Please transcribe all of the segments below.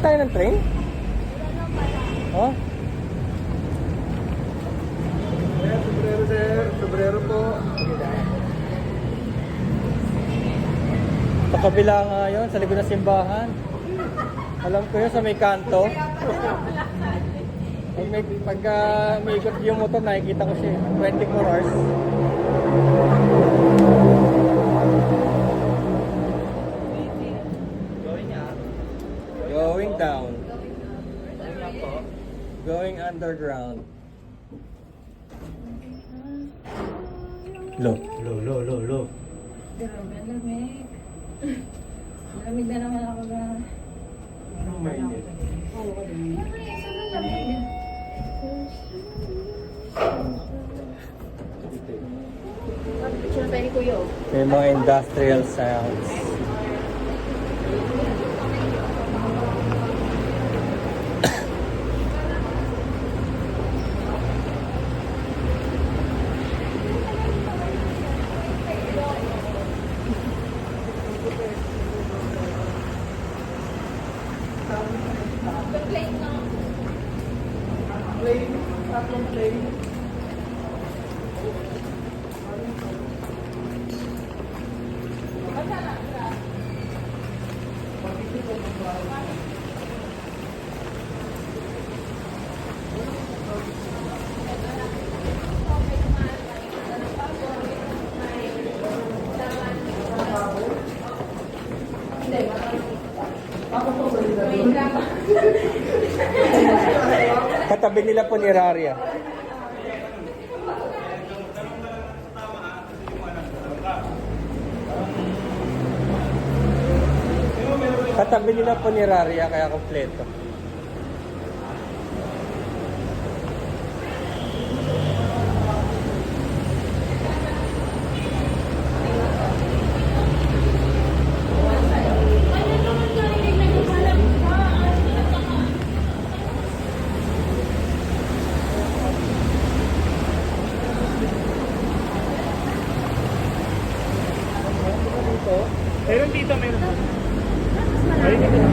tayo ng train? Oh? Sombrero sir, sombrero po. Sa kabila nga yun, sa likod ng simbahan. Alam ko yun, sa may kanto. Pagka may ikot yung motor, nakikita ko siya. 24 hours. Going down. Going underground. Low. Lo. Grabe, lamig. Lamig na naman ako na. Anong mainit? Oo, siyempre, sobrang lamig. Picture tayo ni Kuya. May mga industrial sounds. Katabi nila po ni Raria. Katabi nila po ni Raria kaya kompleto. Meron dito, meron. Ayun dito.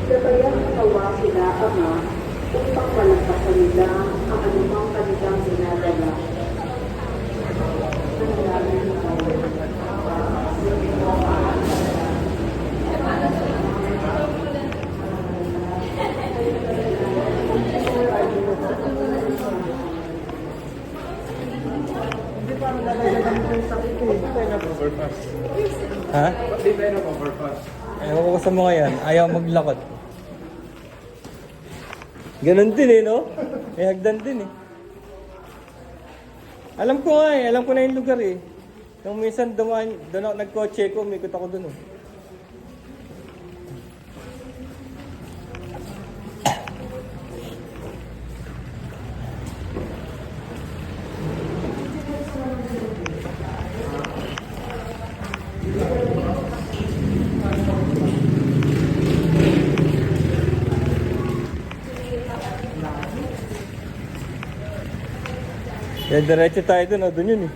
Sabayang natawa sila Ama upang malagpasan nila ang anumang kanilang dinadala. Hindi pa nalagyan ng sakit eh. Hindi tayo nag-overpass. Ha? Ba't di tayo nag-overpass? Ewan ko sa mga yan. Ayaw maglakad. Ganon din eh, no? May hagdan din eh. Alam ko nga eh. Alam ko na yung lugar eh. Nung minsan doon ako nagkotse ko, umikot ako doon eh. Kaya diretso tayo doon, doon yun eh.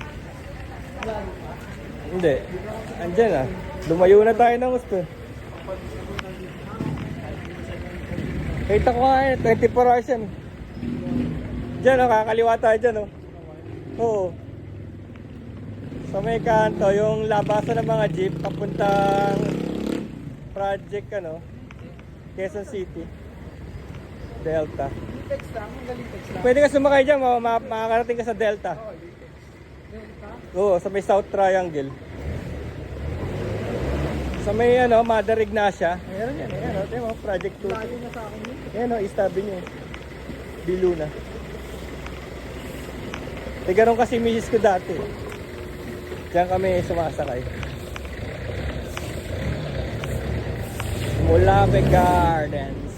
Hindi. Andyan ah. Lumayo na tayo ng gusto. Kita ko nga eh, 24 hours yan. Diyan oh, kakaliwa tayo dyan oh. Oo. Sa may kanto, yung labasan ng mga jeep, Project ano, Quezon City. Delta. Litex lang, ang galitex lang. Pwede ka sumakay dyan, makakarating ka sa Delta. Oo, litex. Delta? Oo, sa may South Triangle. Sa may ano, Mother Ignacia. Meron yan, ayan o. Ito yung Project 2. Layo na sa akin yun. Ayan o, East Avenue. Biluna. Eh, ganun kasi misis ko dati. Diyan kami sumasakay. Mulave Gardens.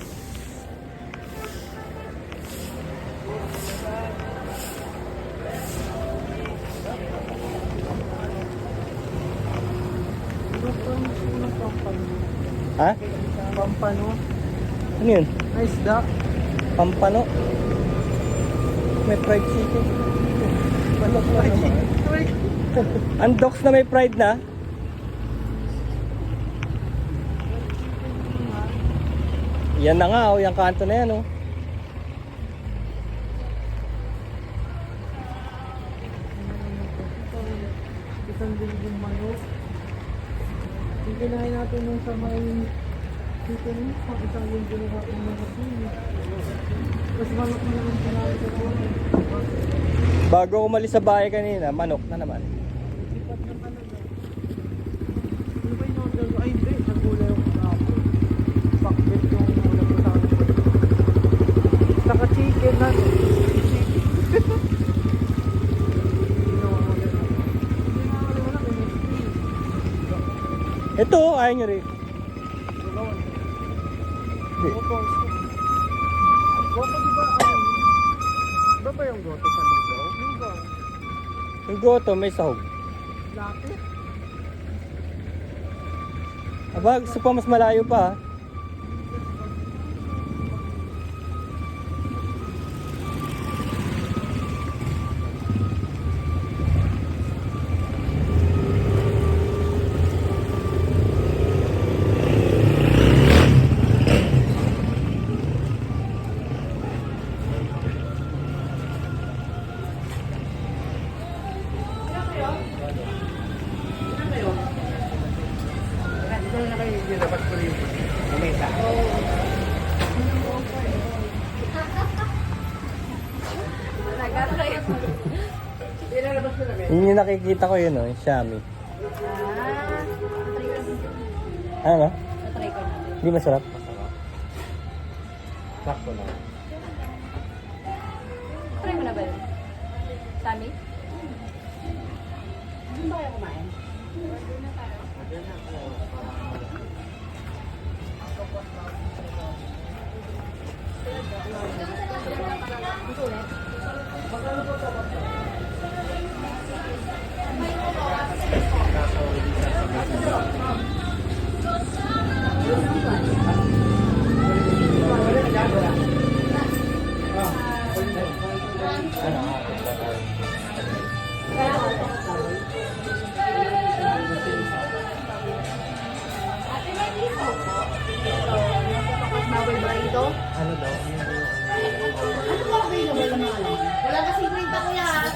Ha? Pampano. Ano yun? Nice duck. Pampano? May fried chicken. Manok na naman. Ang dogs na may fried na. Yan na nga, oh, yung kanto na yan, oh. Isang bilibong manok. Yung kinain natin nung sa may chicken meat, pang isang linggo na natin manok yun. Tapos manok na naman kinain sa buhay. Bago umalis sa bahay kanina, manok na naman. Lipat na talaga. Ano ba yung order ko? Ay, hindi. Nagulay ako kahapon. Pakbet yung ulam ko sa akin. Saka chicken na. Ito, oh, ayaw nyo rin. Goto. Goto di ba? Iba ba yung goto sa lugaw? Lugaw. Yung goto, may sahog. Lapit. Aba, gusto pa mas malayo pa, ha? Yun yung nakikita ko yun, oh, yung Xiaomi. Ano? Natry ko na. Hindi masarap? Sakto na. Try mo na ba yun? Sami? Hindi ba kayo kumain? Gusto ulit? Ano daw? Ano ba available na mga alam? Wala kasi kwenta ko yan.